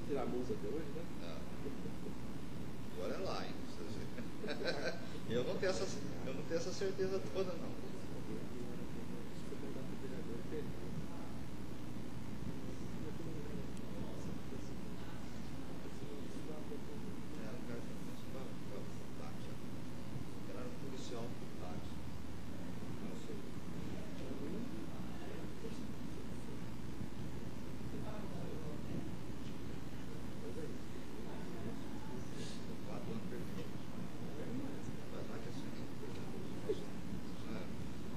tirar a multa até hoje, né? Não. Agora é lá, hein? Eu não tenho essa certeza toda, não. Era um policial do táxi.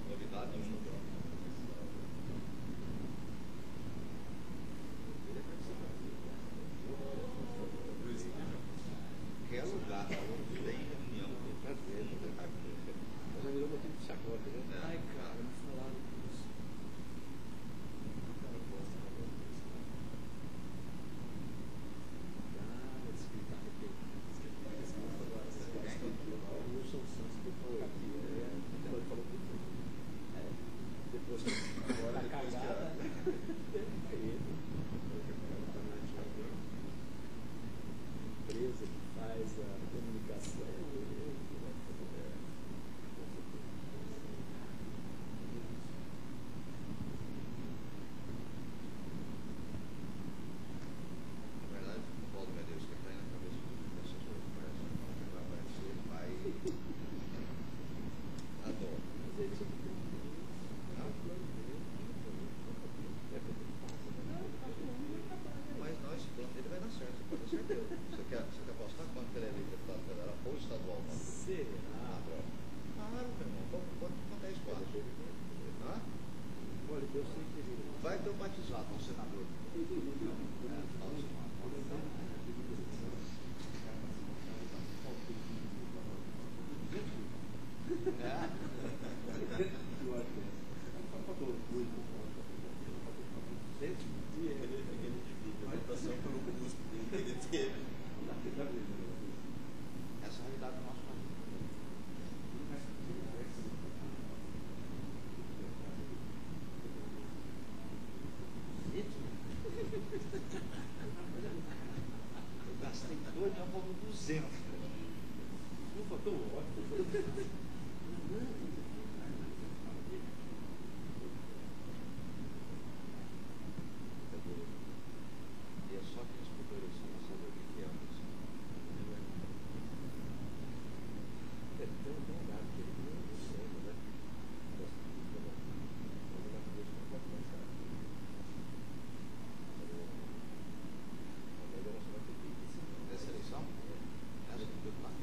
Novidade nenhuma. Qualquer lugar onde tem reunião, Mas já virou motivo de chacota, né? Ai, cara, me falaram disso. Ah, explicar aqui. Agora, o Wilson Santos ficou aqui. Ele falou tudo. Depois agora a cagada. Empresa que faz a comunicação. Na verdade, o Paulo Medeiros que está aí na cabeça do assessor de comércio, que vai aparecer, vai. Adoro. Mas não, esse plano dele vai dar certo, você pode ter certeza. Você quer apostar quanto que ele é eleito deputado federal ou estadual? Não? Será? Claro, meu irmão. Quanto é isso, quase? Hã? Olha, eu sei que ele Vai ter um batizado, um senador. Essa é a realidade do nosso país. Eu gastei 2 milhões, faltou 200. não faltou ótimo. E é só que eles procuram saber o que é isso. Tem um dado que ele não sei, né? Dessa eleição? Essa do deputado?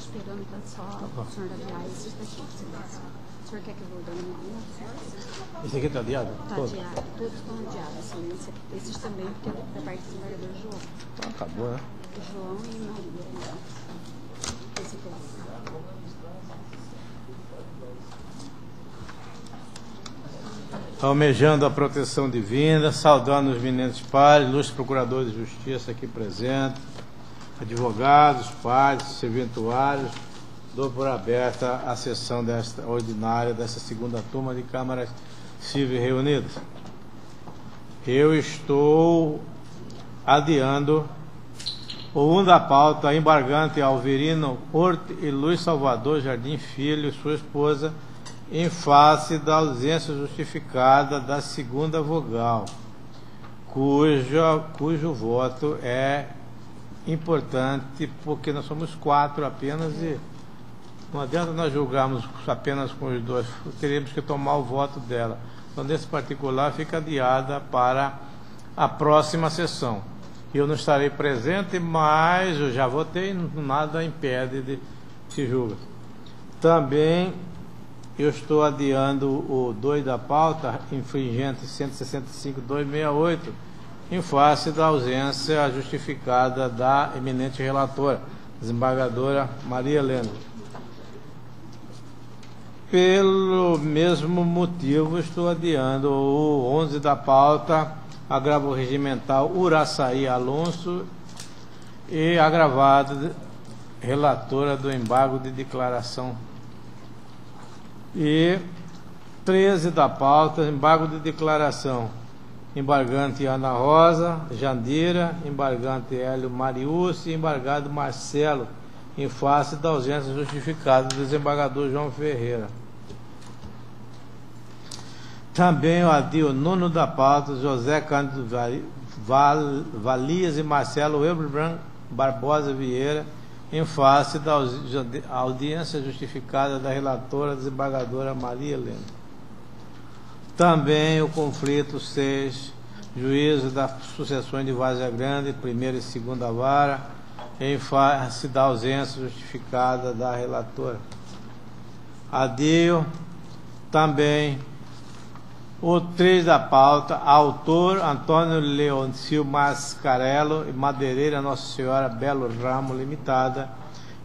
esperando só o senhor adiar esses daqui. O senhor quer que eu vou dando uma? Esse aqui está adiado? Está Todo? adiado, todos estão adiados. Assim, esses também, porque é da parte do desembargador João. Ah, acabou, né? João e Maria. Esse aqui. Almejando a proteção divina, saudando os eminentes pares, ilustres procuradores de justiça aqui presentes, advogados, pares, serventuários, dou por aberta a sessão desta ordinária dessa segunda turma de câmaras cíveis reunidas. Eu estou adiando o 1 da pauta, embargante Alverino Orte e Luiz Salvador Jardim Filho e sua esposa, em face da ausência justificada da segunda vogal, cujo voto é importante, porque nós somos 4 apenas e não adianta nós julgarmos apenas com os 2, teríamos que tomar o voto dela. Então, nesse particular, fica adiada para a próxima sessão. Eu não estarei presente, mas eu já votei, nada impede de se julgar. Também eu estou adiando o 2 da pauta, infringente 165.268, em face da ausência justificada da eminente relatora, desembargadora Maria Helena. Pelo mesmo motivo, estou adiando o 11 da pauta, agravo regimental Uraçaí Alonso e agravada relatora do embargo de declaração. E 13 da pauta, embargo de declaração, embargante Ana Rosa Jandira, embargante Hélio Mariúcio e embargado Marcelo, em face da ausência justificada do desembargador João Ferreira. Também eu adio o 9 da pauta, José Cândido Valias e Marcelo Elbrand Barbosa Vieira, em face da audiência justificada da relatora desembargadora Maria Helena. Também o conflito 6, juízo das sucessões de Várzea Grande, primeira e segunda vara, em face da ausência justificada da relatora. Adio também o 3 da pauta, autor Antônio Leoncio Mascarello e Madeireira Nossa Senhora Belo Ramo Limitada,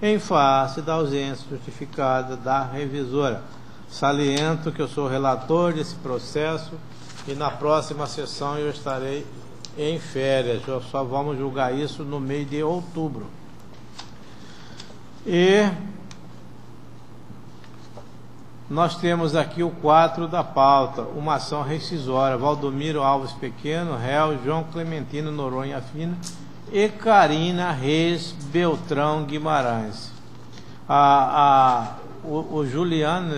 em face da ausência justificada da revisora. Saliento que eu sou relator desse processo e na próxima sessão eu estarei em férias. Só vamos julgar isso no mês de outubro. E nós temos aqui o 4 da pauta, uma ação rescisória, Valdomiro Alves Pequeno, réu, João Clementino Noronha Fina e Carina Reis Beltrão Guimarães. O Juliano,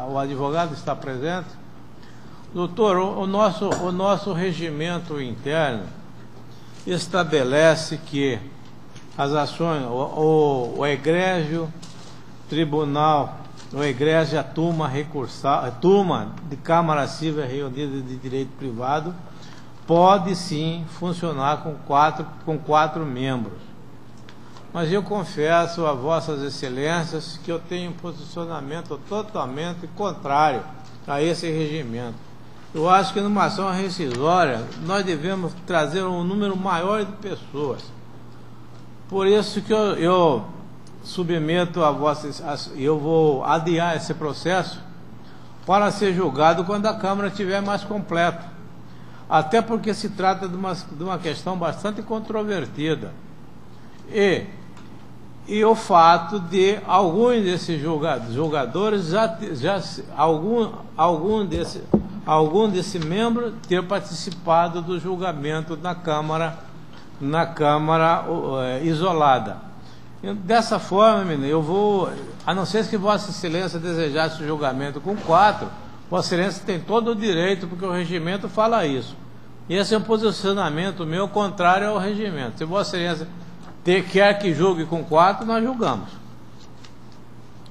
o advogado está presente? Doutor, o nosso regimento interno estabelece que as ações, o egrégio tribunal, o egrégio turma recursal, turma de Câmara Cível Reunida de Direito Privado, pode sim funcionar com quatro membros. Mas eu confesso a vossas excelências que eu tenho um posicionamento totalmente contrário a esse regimento. Eu acho que numa ação rescisória nós devemos trazer um número maior de pessoas. Por isso que eu submeto a vossas, eu vou adiar esse processo para ser julgado quando a Câmara estiver mais completa. Até porque se trata de uma questão bastante controvertida. E o fato de alguns desses julgadores algum desse membro ter participado do julgamento na Câmara isolada. Dessa forma, menino, eu vou, a não ser que Vossa Excelência desejasse o julgamento com 4, Vossa Excelência tem todo o direito, porque o regimento fala isso. E esse é um posicionamento meu contrário ao regimento. Se Vossa Excelência quer que julgue com 4, nós julgamos.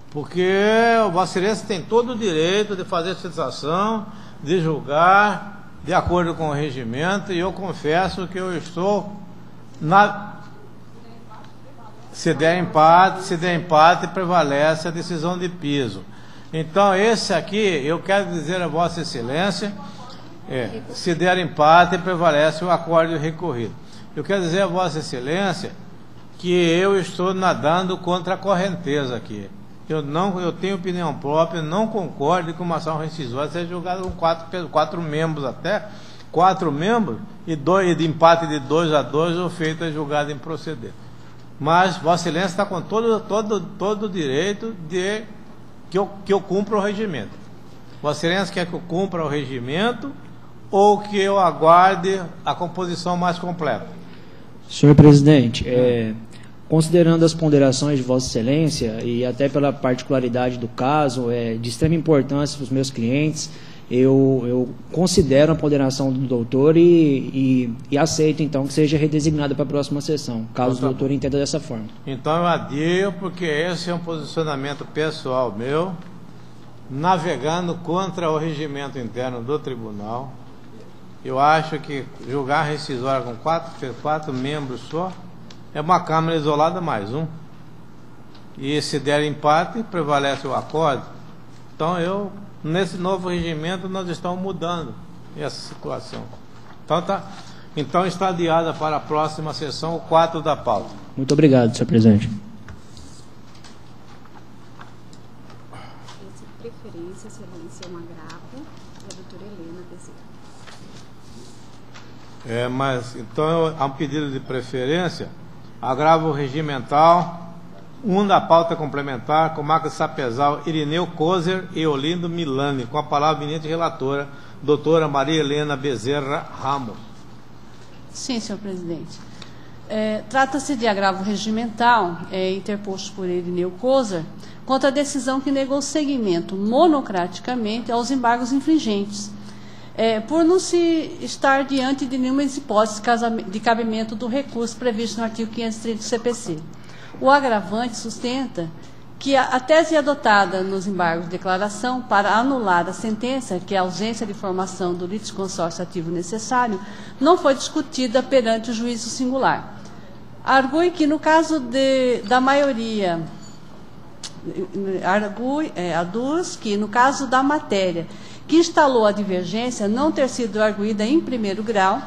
Porque Vossa Excelência tem todo o direito de fazer citação, de julgar de acordo com o regimento, e eu confesso que eu estou Se der empate, prevalece a decisão de piso. Então, esse aqui, eu quero dizer a Vossa Excelência, se der empate, prevalece o acórdão recorrido. Eu quero dizer a Vossa Excelência que eu estou nadando contra a correnteza aqui. Eu tenho opinião própria, não concordo que uma ação rescisória seja julgada com quatro membros até, 4 membros, e de empate de 2-2, o feito é julgado improcedente. Mas Vossa Excelência está com todo o direito de que eu cumpra o regimento. Vossa Excelência quer que eu cumpra o regimento ou que eu aguarde a composição mais completa? Senhor presidente, considerando as ponderações de Vossa Excelência e até pela particularidade do caso, de extrema importância para os meus clientes, eu considero a ponderação do doutor e aceito, então, que seja redesignada para a próxima sessão, caso o doutor entenda dessa forma. Então eu adio, porque esse é um posicionamento pessoal meu, navegando contra o regimento interno do tribunal. Eu acho que julgar rescisória com 4 membros só é uma Câmara isolada mais um. E se der empate, prevalece o acordo. Então nesse novo regimento nós estamos mudando essa situação. Então está adiada para a próxima sessão o 4 da pauta. Muito obrigado, senhor presidente. Esse preferência, excelência, é um agravo da doutora Helena Bezerra. Mas então há um pedido de preferência, agravo regimental, 1 da pauta complementar, comarca de Sapezal, Irineu Kozer e Olindo Milani, com a palavra eminente relatora, doutora Maria Helena Bezerra Ramos. Sim, senhor presidente. Trata-se de agravo regimental, interposto por Irineu Kozer, contra a decisão que negou seguimento monocraticamente aos embargos infringentes, por não se estar diante de nenhuma hipótese de cabimento do recurso previsto no artigo 530 do CPC. O agravante sustenta que a tese adotada nos embargos de declaração para anular a sentença, que é a ausência de formação do litisconsórcio ativo necessário, não foi discutida perante o juízo singular. Argue que, no caso da maioria, aduz que, no caso da matéria que instalou a divergência, não ter sido arguída em primeiro grau,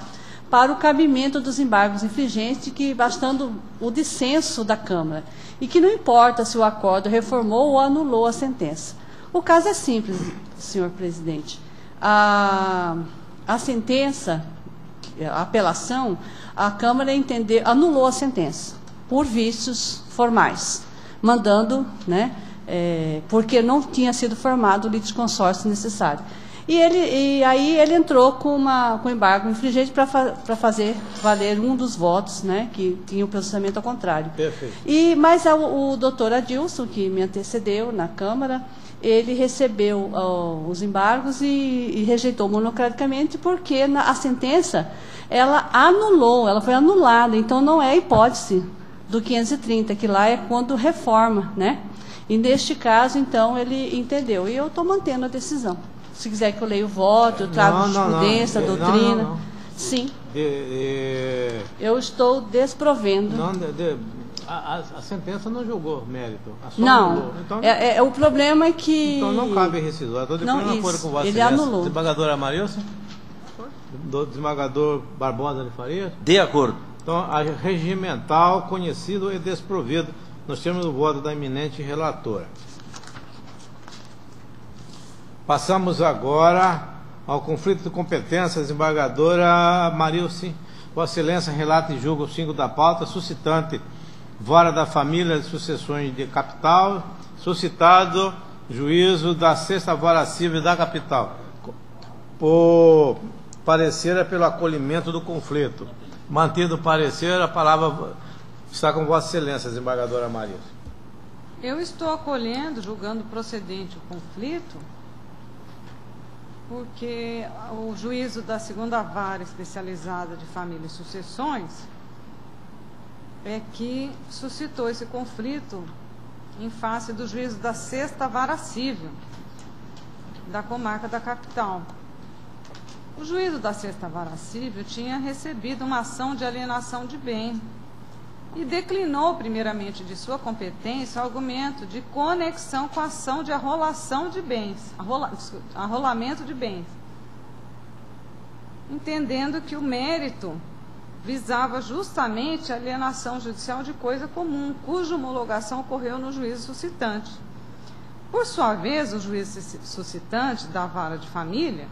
para o cabimento dos embargos infringentes, que bastando o dissenso da Câmara, e que não importa se o acordo reformou ou anulou a sentença. O caso é simples, senhor presidente. A sentença, a apelação, a Câmara anulou a sentença, por vícios formais, mandando, porque não tinha sido formado o litisconsórcio necessário. E aí ele entrou com embargo infringente para fazer valer um dos votos, que tinha o processamento ao contrário. Perfeito. Mas o doutor Adilson, que me antecedeu na Câmara, ele recebeu os embargos e rejeitou monocraticamente, porque a sentença ela foi anulada, então não é hipótese do 530, que lá é quando reforma, E neste caso, então, ele entendeu. E eu estou mantendo a decisão. Se quiser que eu leia o voto, eu trago jurisprudência, doutrina. Não. Sim. Eu estou desprovendo. A sentença não julgou mérito. Não. Então, o problema é que... Então não cabe rescisória. Estou de pleno acordo com Vossa Excelência. Ele anulou. Desembargadora Marilson? Do desembargador Barbosa de Farias? De acordo. Então, a regimental, conhecido e desprovido, nós temos o voto da eminente relatora. Passamos agora ao conflito de competências, desembargadora Marilson. Vossa Excelência relata e julga o 5 da pauta, suscitante vara da família de sucessões de capital, suscitado juízo da 6ª Vara Civil da capital. O parecer é pelo acolhimento do conflito. Mantido o parecer, a palavra está com Vossa Excelência, desembargadora Marilson. Eu estou acolhendo, julgando procedente o conflito, porque o juízo da 2ª Vara Especializada de Família e Sucessões é que suscitou esse conflito em face do juízo da 6ª Vara Civil da comarca da capital. O juízo da 6ª Vara Civil tinha recebido uma ação de alienação de bem e declinou primeiramente de sua competência o argumento de conexão com a ação de arrolação de bens, arrolamento de bens, entendendo que o mérito visava justamente a alienação judicial de coisa comum, cuja homologação ocorreu no juízo suscitante. Por sua vez, o juiz suscitante da vara de família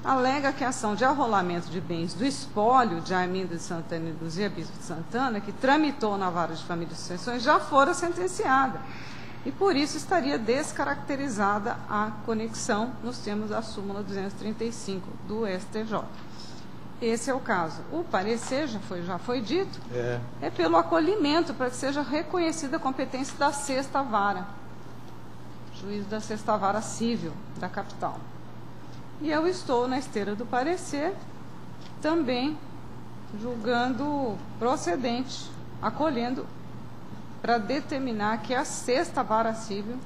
alega que a ação de arrolamento de bens do espólio de Arminda de Santana e Luzia Bispo de Santana, que tramitou na vara de família e sucessões, já fora sentenciada, e por isso estaria descaracterizada a conexão nos termos da súmula 235 do STJ. Esse é o caso. O parecer, já foi dito, é pelo acolhimento, para que seja reconhecida a competência da sexta vara, juízo da sexta vara civil da capital. E eu estou na esteira do parecer, também julgando procedente, acolhendo, para determinar que é a sexta vara civil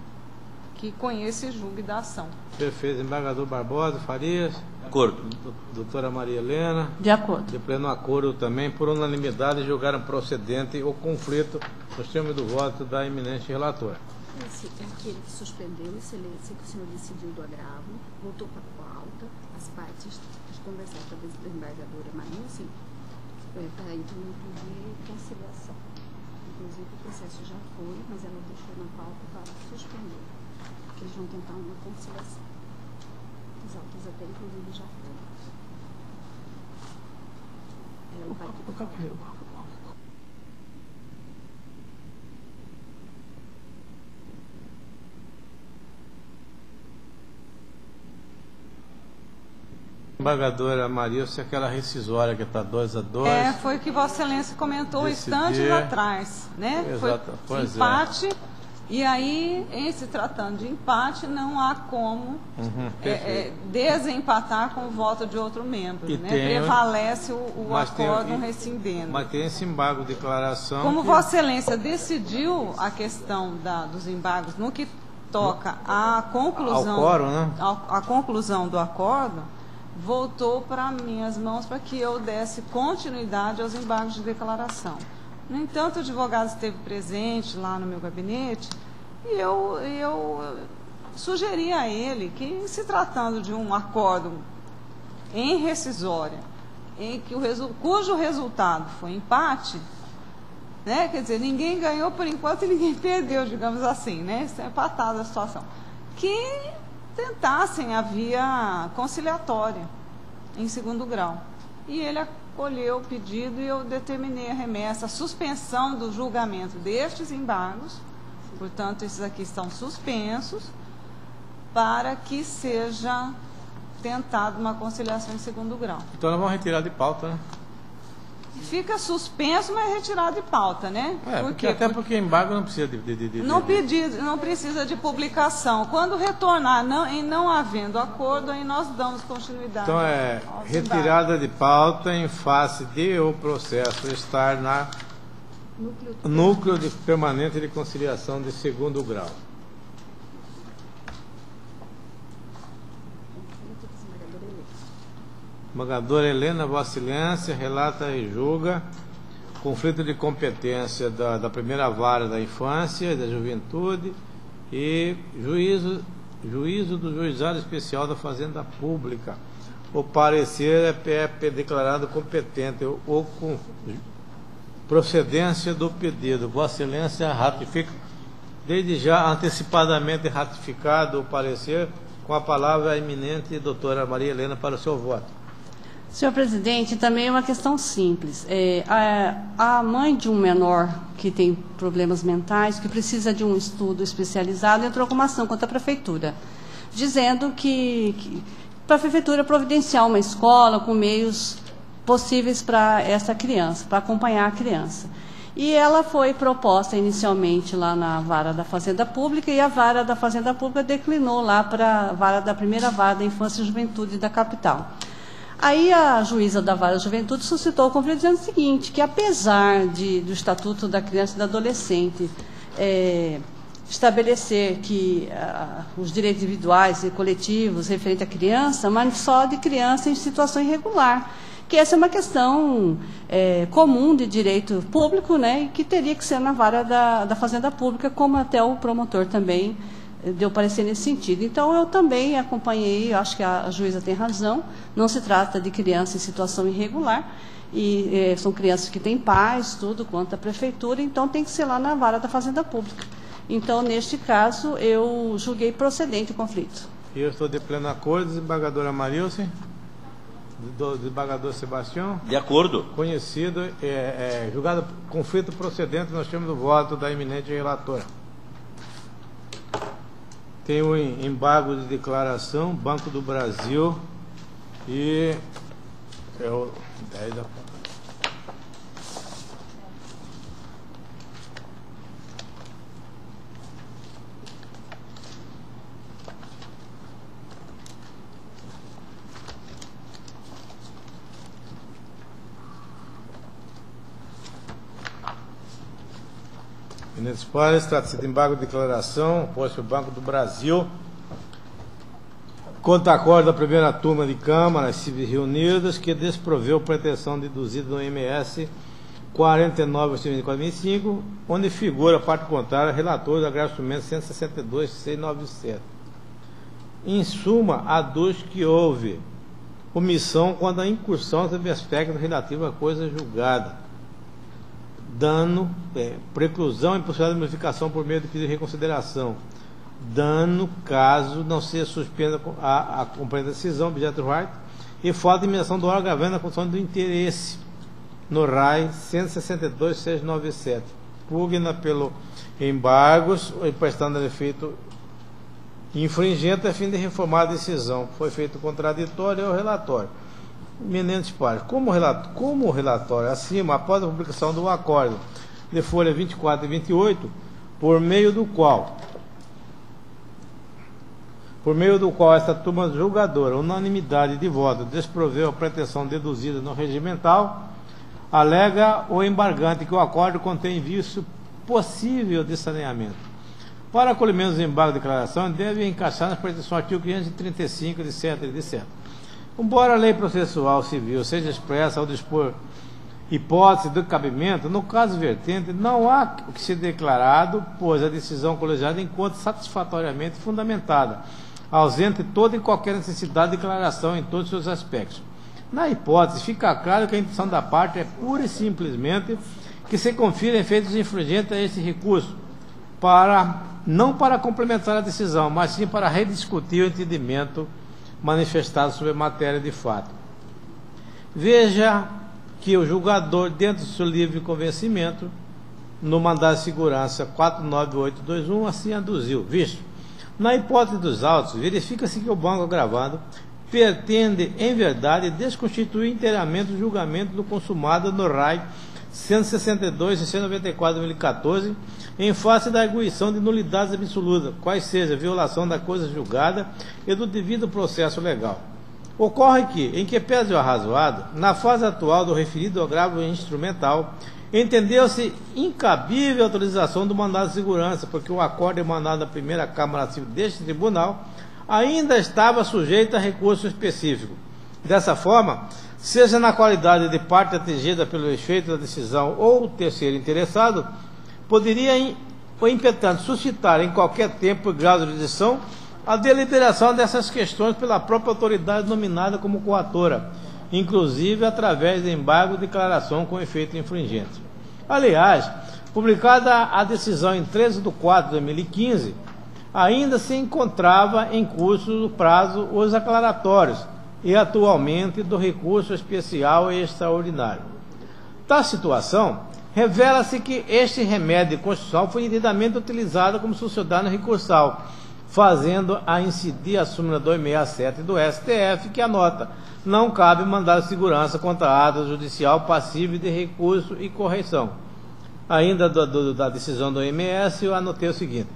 que conhece e julgue da ação. Perfeito. Embargador Barbosa, Farias. De acordo. Doutora Maria Helena. De acordo. De pleno acordo também, por unanimidade, julgaram procedente o conflito nos termos do voto da eminente relatora. Esse é aquele que suspendeu, excelência, que o senhor decidiu do agravo, voltou para a pauta, as partes conversaram com a desembargadora Maria, assim, para ir para um de conciliação. Inclusive o processo já foi, mas ela deixou na pauta para suspender. Eles vão tentar uma conciliação. Os autos até, inclusive, já foram. Ela vai Embargadora Maria, se aquela rescisória que está 2-2. Foi o que Vossa Excelência comentou instantes atrás, né? Exato, foi empate, e aí, em se tratando de empate, não há como desempatar com o voto de outro membro, né? Prevalece o acordo rescindendo. Mas tem esse embargo de declaração. Como Vossa Excelência decidiu a questão dos embargos no que toca à conclusão, ao quórum, né? A conclusão do acordo, voltou para minhas mãos para que eu desse continuidade aos embargos de declaração. No entanto, o advogado esteve presente lá no meu gabinete e eu sugeri a ele que, se tratando de um acordo em rescisória, em que cujo resultado foi empate, né? Quer dizer, ninguém ganhou por enquanto e ninguém perdeu, digamos assim, né? Isso é empatada a situação. Que tentassem a via conciliatória em segundo grau. E ele acolheu o pedido e eu determinei a remessa, a suspensão do julgamento destes embargos, portanto, esses aqui estão suspensos, para que seja tentada uma conciliação em segundo grau. Então nós vamos retirar de pauta, né? Fica suspenso, mas retirado de pauta, né? Porque embargo não precisa não precisa de publicação. Quando retornar, não havendo acordo, aí nós damos continuidade. Então retirada de pauta em face de o processo estar na núcleo de permanente de conciliação de segundo grau. Embargadora Helena, Vossa Excelência, relata e julga conflito de competência da primeira vara da infância e da juventude e juízo do Juizado Especial da Fazenda Pública. O parecer é declarado competente ou com procedência do pedido. Vossa Excelência ratifica, desde já antecipadamente ratificado o parecer, com a palavra a eminente doutora Maria Helena para o seu voto. Senhor presidente, também é uma questão simples. A mãe de um menor que tem problemas mentais, que precisa de um estudo especializado, entrou com uma ação contra a prefeitura, dizendo que para a prefeitura providenciar uma escola com meios possíveis para essa criança, para acompanhar a criança. E ela foi proposta inicialmente lá na vara da Fazenda Pública, e a vara da Fazenda Pública declinou lá para a vara da primeira vara da Infância e Juventude da capital. Aí a juíza da Vara da Juventude suscitou o conflito dizendo o seguinte, que apesar do Estatuto da Criança e do Adolescente estabelecer que os direitos individuais e coletivos referentes à criança, mas só de criança em situação irregular, que essa é uma questão comum de direito público, né, e que teria que ser na vara da Fazenda Pública, como até o promotor também deu parecer nesse sentido. Então, eu também acompanhei, eu acho que a juíza tem razão, não se trata de criança em situação irregular, e são crianças que têm pais, tudo, quanto à prefeitura, então tem que ser lá na vara da Fazenda Pública. Então, neste caso, eu julguei procedente o conflito. Eu estou de pleno acordo, desembargadora Marilce, desembargador Sebastião. De acordo. Conhecido, julgado conflito procedente, nós temos o voto da eminente relatora. Tem o embargo de declaração, Banco do Brasil e é o 10 da Eminentes pares, trata-se de embargo de declaração, posto pelo Banco do Brasil, contra acordo da primeira turma de câmaras civis reunidas, que desproveu pretensão deduzida no MS 49/2005, onde figura a parte contrária, relator do agravo instrumento 162.697. Em suma, aduz que houve omissão quando a incursão teve aspecto relativo à coisa julgada, dano, preclusão e possibilidade de modificação por meio de pedido de reconsideração, dano caso não seja suspenda a cumprir da decisão, objeto do right, e falta de dimensão do órgão agravando a condição do interesse, no RAI 162.697, pugna pelo embargos, prestando efeito infringente a fim de reformar a decisão. Foi feito contraditório ao relatório. Eminentes pares, como o relatório acima, após a publicação do acordo de folha 24 e 28, por meio do qual esta turma julgadora, unanimidade de voto, desproveu a pretensão deduzida no regimental, alega o embargante que o acordo contém vício possível de saneamento. Para acolhimento dos embargos de declaração, deve encaixar nas pretensões do artigo 535, etc. Embora a lei processual civil seja expressa ao dispor hipótese do cabimento, no caso vertente, não há o que ser declarado, pois a decisão colegiada encontra satisfatoriamente fundamentada, ausente toda e qualquer necessidade de declaração em todos os seus aspectos. Na hipótese, fica claro que a intenção da parte é pura e simplesmente que se confira efeitos infringentes a esse recurso, não para complementar a decisão, mas sim para rediscutir o entendimento manifestado sobre a matéria de fato. Veja que o julgador, dentro do seu livre convencimento, no mandado de segurança 49821, assim aduziu, visto, na hipótese dos autos, verifica-se que o banco agravado pretende, em verdade, desconstituir inteiramente o julgamento do consumado no RAI 162 e 194/2014, em face da arguição de nulidades absolutas, quais seja violação da coisa julgada e do devido processo legal. Ocorre que, em que pese o arrazoado, na fase atual do referido agravo instrumental, entendeu-se incabível a autorização do mandado de segurança, porque o acordo emanado da primeira Câmara Civil deste tribunal ainda estava sujeito a recurso específico. Dessa forma, seja na qualidade de parte atingida pelo efeito da decisão ou o terceiro interessado, poderia o impetente suscitar em qualquer tempo e grau de jurisdição a deliberação dessas questões pela própria autoridade nominada como coatora, inclusive através de embargo de declaração com efeito infringente. Aliás, publicada a decisão em 13 de 4 de 2015, ainda se encontrava em curso do prazo os aclaratórios e atualmente do recurso especial e extraordinário. Tal situação revela-se que este remédio constitucional foi indevidamente utilizado como sociedade recursal, fazendo a incidir a súmula 267 do STF, que anota: não cabe mandado de segurança contra ato judicial passível de recurso e correção. Ainda da decisão do MS, eu anotei o seguinte: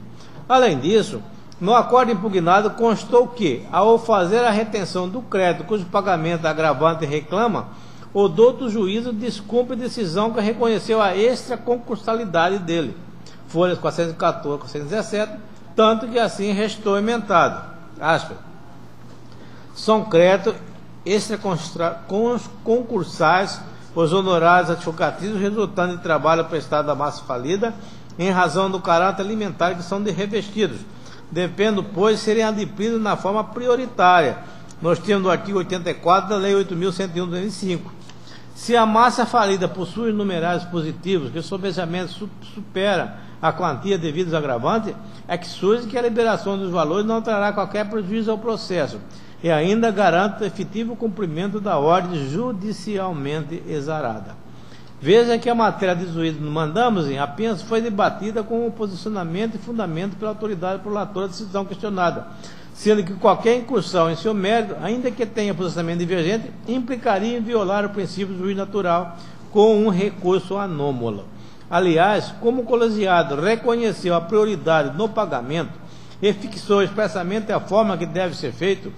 além disso, no acordo impugnado constou que, ao fazer a retenção do crédito cujo pagamento agravante reclama, o douto juízo descumpre decisão que reconheceu a extraconscursalidade dele, folhas 414 a 417, tanto que assim restou emendado. Aspas. São créditos extraconcursais, os honorários advocatícios resultantes de trabalho prestado à massa falida, em razão do caráter alimentar que são revestidos, devendo, pois, serem adquiridos na forma prioritária, nos termos do artigo 84 da Lei 8.101 de 2005. Se a massa falida possui numerais positivos, que sobrejamente supera a quantia devida aos agravantes, é que surge que a liberação dos valores não trará qualquer prejuízo ao processo e ainda garante o efetivo cumprimento da ordem judicialmente exarada. Veja que a matéria desuída no mandamos apenas foi debatida com o posicionamento e fundamento pela autoridade prolatora da decisão questionada, sendo que qualquer incursão em seu mérito, ainda que tenha posicionamento divergente, implicaria em violar o princípio do juízo natural com um recurso anômalo. Aliás, como o colegiado reconheceu a prioridade no pagamento e fixou expressamente a forma que deve ser feito,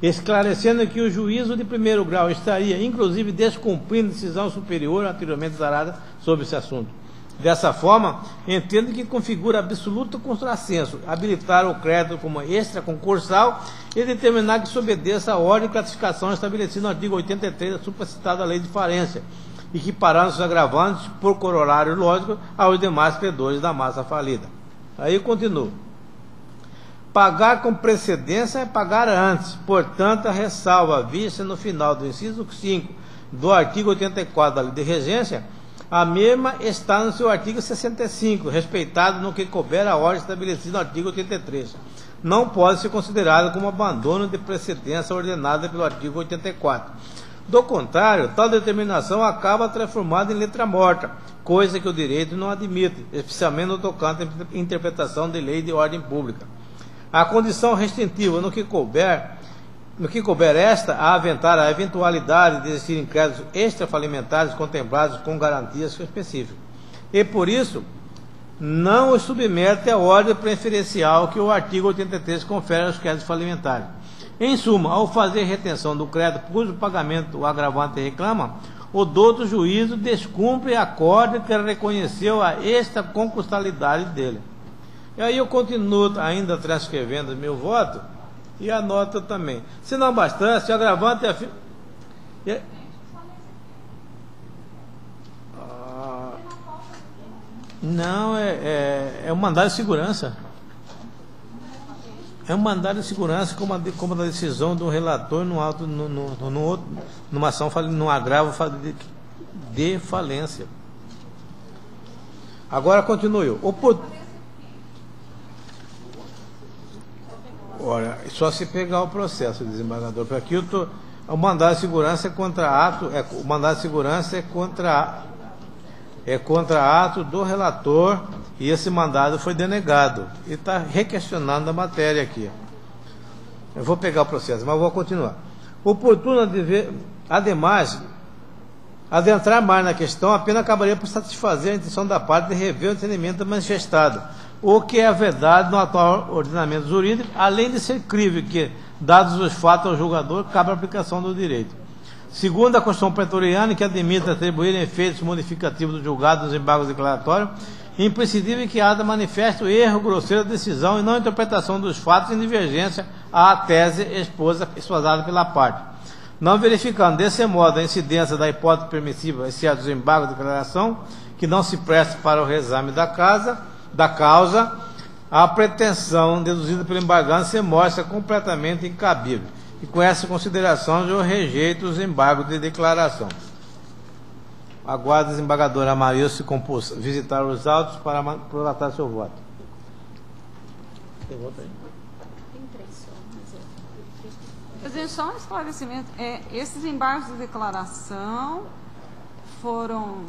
esclarecendo que o juízo de primeiro grau estaria, inclusive, descumprindo decisão superior anteriormente exarada sobre esse assunto. Dessa forma, entendo que configura absoluto contrassenso habilitar o crédito como extraconcursal e determinar que se obedeça a ordem de classificação estabelecida no artigo 83 da supracitada Lei de Falência, equiparando os agravantes por corolário lógico aos demais credores da massa falida. Aí eu continuo. Pagar com precedência é pagar antes, portanto, a ressalva vista no final do inciso 5 do artigo 84 da Lei de Regência, a mesma está no seu artigo 65, respeitado no que couber a ordem estabelecida no artigo 83. Não pode ser considerado como abandono de precedência ordenada pelo artigo 84. Do contrário, tal determinação acaba transformada em letra morta, coisa que o direito não admite, especialmente no tocante à interpretação de lei de ordem pública. A condição restritiva no que couber esta a aventar a eventualidade de existirem créditos extrafalimentares contemplados com garantias específicas. E por isso, não os submete à ordem preferencial que o artigo 83 confere aos créditos falimentares. Em suma, ao fazer retenção do crédito cujo pagamento o agravante reclama, o douto juízo descumpre a acorde que reconheceu a extraconcursalidade dele. E aí eu continuo ainda transcrevendo meu voto e anoto também. Se não bastasse, o agravante não, é um mandado de segurança. É um mandado de segurança como a decisão do relator no auto, numa ação, num agravo de falência. Agora continuo. Ora, só se pegar o processo, desembargador, porque aqui o mandado de segurança é contra ato, o mandado de segurança é contra ato do relator e esse mandado foi denegado. E está requestionando a matéria aqui. Eu vou pegar o processo, mas vou continuar. Oportuno de ver, ademais, adentrar mais na questão, apenas acabaria por satisfazer a intenção da parte de rever o entendimento manifestado, o que é a verdade no atual ordenamento jurídico, além de ser crível que, dados os fatos ao julgador, cabe a aplicação do direito. Segundo a Constituição Pretoriana, que admite atribuir efeitos modificativos do julgado nos embargos declaratórios, é imprescindível que haja manifesto erro grosseiro da decisão e não interpretação dos fatos em divergência à tese exposada pela parte. Não verificando, desse modo, a incidência da hipótese permissiva, exceto os embargos de declaração, que não se presta para o reexame da causa, a pretensão deduzida pelo embargante se mostra completamente incabível. E com essa consideração, eu rejeito os embargos de declaração. Aguardo a desembargadora Maria se compôs visitar os autos para prolatar seu voto. Tem voto aí? Tem 3 só, mas Presidente, só um esclarecimento. Esses embargos de declaração foram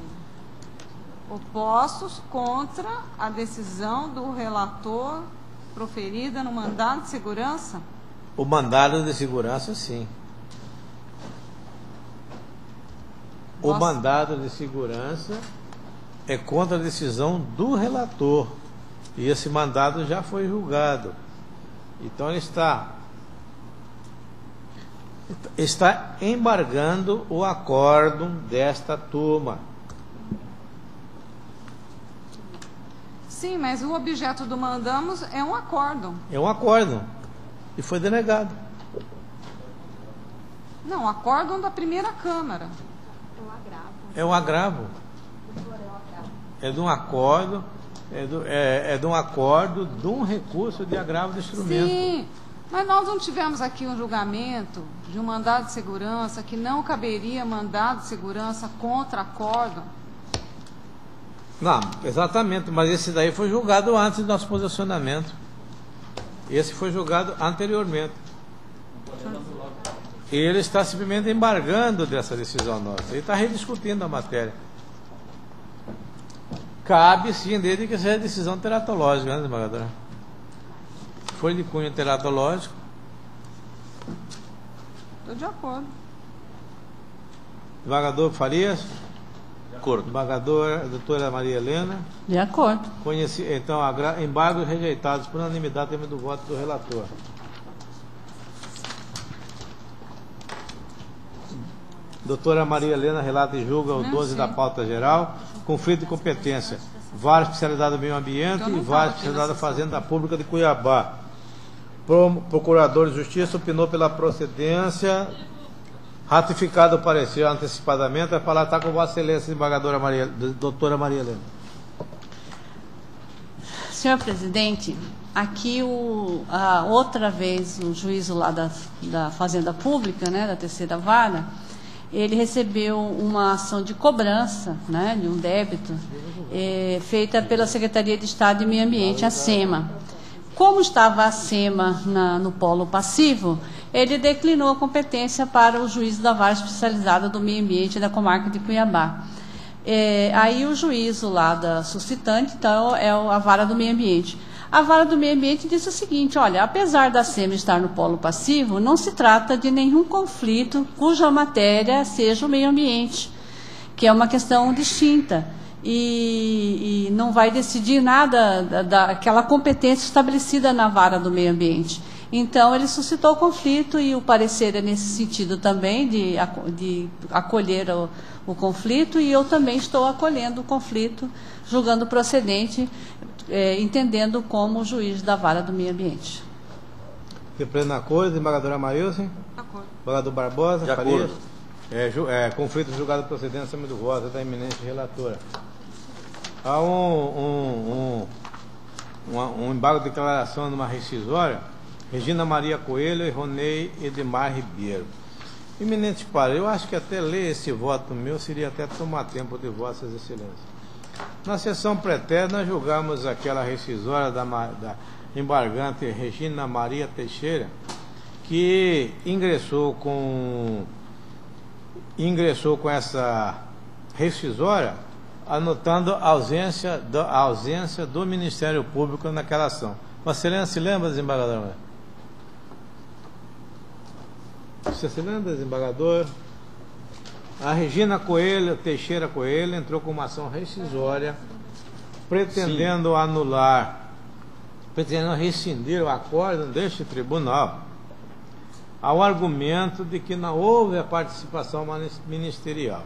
opostos contra a decisão do relator proferida no mandado de segurança? O mandado de segurança, sim. O mandado de segurança é contra a decisão do relator. E esse mandado já foi julgado. Então ele está embargando o acórdão desta turma. Sim, mas o objeto do mandamos é um acórdão. É um acórdão. E foi denegado. Não, acórdão da primeira Câmara. É um agravo. É de um acordo, de um acordo de um recurso de agravo de instrumento. Sim, mas nós não tivemos aqui um julgamento de um mandado de segurança que não caberia mandado de segurança contra acórdão. Não, exatamente, mas esse daí foi julgado antes do nosso posicionamento. Esse foi julgado anteriormente. E ele está simplesmente embargando dessa decisão nossa. Ele está rediscutindo a matéria. Cabe sim desde que seja decisão teratológica, né, desembargadora? Foi de cunho teratológico. Estou de acordo. Desembargador Farias? De acordo. Desembargadora doutora Maria Helena? De acordo. Então, embargos rejeitados por unanimidade também do voto do relator. Doutora Maria Helena relata e julga o 12 da pauta geral. Conflito de competência. Vara especialidade do meio ambiente e vara especialidade da Fazenda Pública de Cuiabá. Procurador de Justiça opinou pela procedência. Ratificado o parecer antecipadamente. Vai falar, está com Vossa Excelência, desembargadora doutora Maria Helena. Senhor presidente, aqui outra vez o juízo lá da Fazenda Pública, né, da terceira vara, ele recebeu uma ação de cobrança, né, de um débito, feita pela Secretaria de Estado de Meio Ambiente, a SEMA. Como estava a SEMA no polo passivo, ele declinou a competência para o juízo da vara especializada do meio ambiente da comarca de Cuiabá. Aí o juízo lá da suscitante, então, é a vara do meio ambiente. A vara do meio ambiente disse o seguinte: olha, apesar da SEMA estar no polo passivo, não se trata de nenhum conflito cuja matéria seja o meio ambiente, que é uma questão distinta. E não vai decidir nada daquela competência estabelecida na vara do meio ambiente. Então, ele suscitou o conflito e o parecer é nesse sentido também, de acolher o conflito, e eu também estou acolhendo o conflito, julgando procedente, entendendo como juiz da vara do meio ambiente. Repreendendo a coisa, desembargadora Marilson? De acordo. Desembargador Barbosa? De Farias? acordo. Conflito julgado procedente acima do voto da eminente relatora. Há um embargo de declaração de uma rescisória, Regina Maria Coelho e Ronei Edmar Ribeiro. Eminente para, eu acho que até ler esse voto meu seria até tomar tempo de Vossas Excelências. Na sessão pretérita, nós julgamos aquela rescisória da embargante Regina Maria Teixeira, que ingressou com essa rescisória, anotando a ausência do Ministério Público naquela ação. Vossa Excelência se lembra, desembargador? Você se lembra, desembargador? A Regina Teixeira Coelho entrou com uma ação rescisória, pretendendo rescindir o acordo deste tribunal, ao argumento de que não houve a participação ministerial.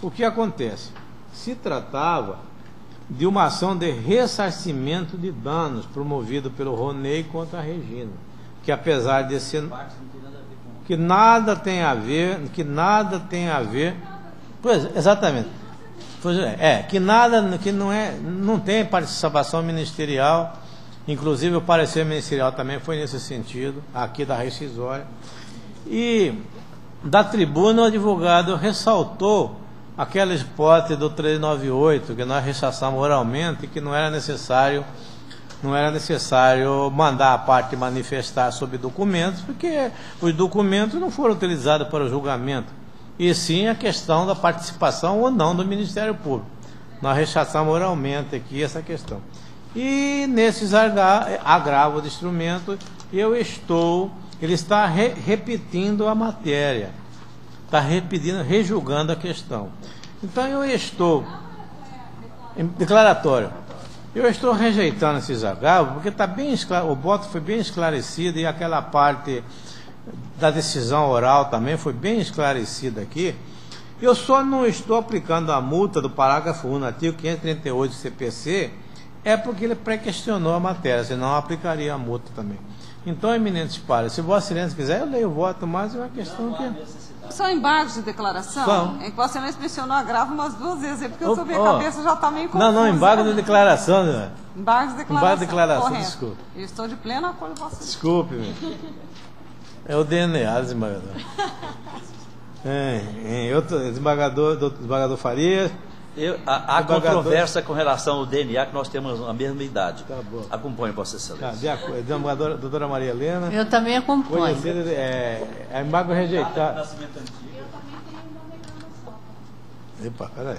O que acontece? Se tratava de uma ação de ressarcimento de danos promovido pelo Ronei contra a Regina, que apesar de ser que nada tem a ver, pois exatamente, não tem participação ministerial, inclusive o parecer ministerial também foi nesse sentido, aqui da rescisória, e da tribuna o advogado ressaltou aquela hipótese do 398, que nós rechaçamos oralmente, que não era necessário mandar a parte manifestar sobre documentos, porque os documentos não foram utilizados para o julgamento, e sim a questão da participação ou não do Ministério Público. Nós rechaçamos oralmente aqui essa questão. E nesses agravos de instrumento, ele está repetindo a matéria, está rejulgando a questão. Então eu estou, em declaratório, eu estou rejeitando esses agravos, porque está bem o voto foi bem esclarecido e aquela parte da decisão oral também foi bem esclarecida aqui. Eu só não estou aplicando a multa do parágrafo 1 do artigo 538 do CPC É porque ele pré-questionou a matéria, senão aplicaria a multa também. Então, eminentes pares, se Vossa Excelência quiser, eu leio o voto, mas é uma questão que... São embargos de declaração? São. É que Vossa Excelência mencionou agravo umas 2 vezes, é porque eu minha cabeça já está meio confusa. Não, embargo de declaração, né? Embargos de declaração. Embargo de declaração, correto. desculpe. Eu estou de pleno acordo com Vossa Excelência. Desculpe-me. É o DNA, desembargador. Desembargador Farias. Há Desembargador- controvérsia com relação ao DNA, que nós temos a mesma idade. Tá bom. Acompanhe Vossa Tá, Excelência. de acordo. Desembargadora doutora Maria Helena. Eu também acompanho. Conhecida, é embargo rejeitado. Epa, peraí.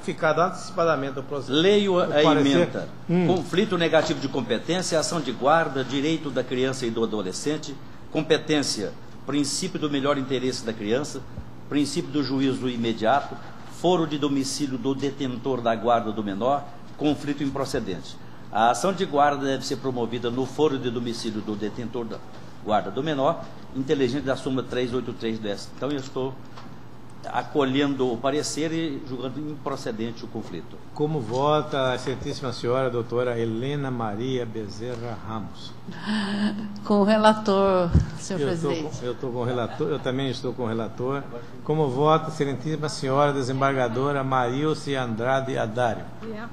Ratificado antecipadamente o processo. Leio a parecer- emenda. Conflito negativo de competência, ação de guarda, direito da criança e do adolescente, competência, princípio do melhor interesse da criança, princípio do juízo imediato, foro de domicílio do detentor da guarda do menor, conflito improcedente. A ação de guarda deve ser promovida no foro de domicílio do detentor da guarda do menor, inteligente da súmula 383 dessa. Então, eu estou acolhendo o parecer e julgando improcedente o conflito. Como vota a excelentíssima senhora doutora Helena Maria Bezerra Ramos? Com o relator, senhor presidente. Eu estou com o relator, eu também estou com o relator. Como vota a excelentíssima senhora desembargadora Marilce Andrade Adário? Então,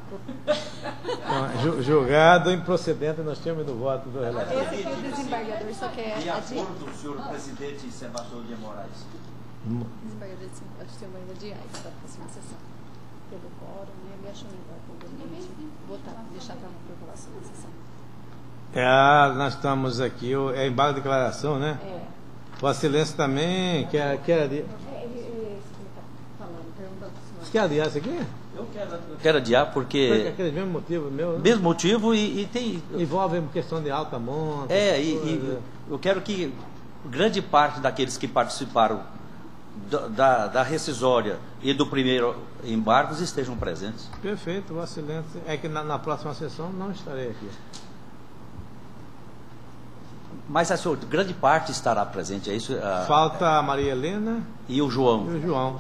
julgado improcedente, nós temos no voto do relator. Esse aqui o desembargador só quer De acordo, senhor presidente Sebastião de Moraes. desembargador de AIS para a próxima sessão. Pelo quórum, né? Ele achou melhor conveniente votar, deixar para a próxima sessão. Nós estamos aqui, é embargo de declaração, né? Vossa Excelência também quer Isso que ele está falando, perguntando para o senhor. Você quer adiar isso aqui? Eu quero adiar porque... Aquele mesmo motivo meu, né? Mesmo motivo e tem... Envolve questão de alta monta. E eu quero que grande parte daqueles que participaram da rescisória e do primeiro embargos estejam presentes. Perfeito, Vossa Excelência. É que na próxima sessão não estarei aqui. Mas a sua grande parte estará presente, é isso? Falta a Maria Helena E o João. e o João.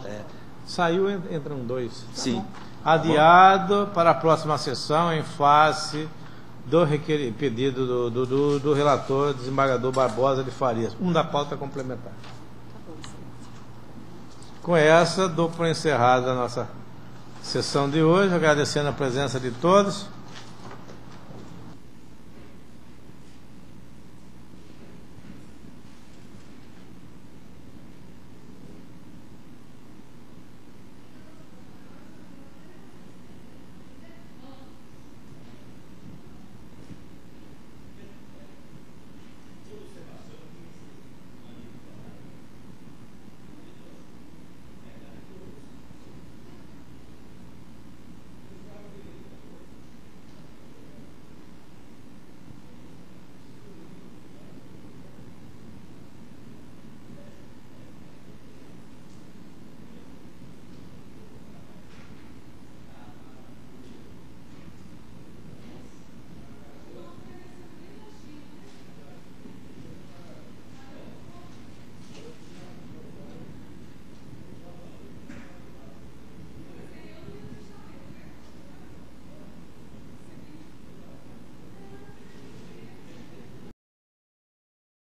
Saiu, entram dois. Sim. Adiado para a próxima sessão em face do pedido do relator desembargador Barbosa de Farias. Da pauta complementar. Com essa, dou por encerrada a nossa sessão de hoje, agradecendo a presença de todos.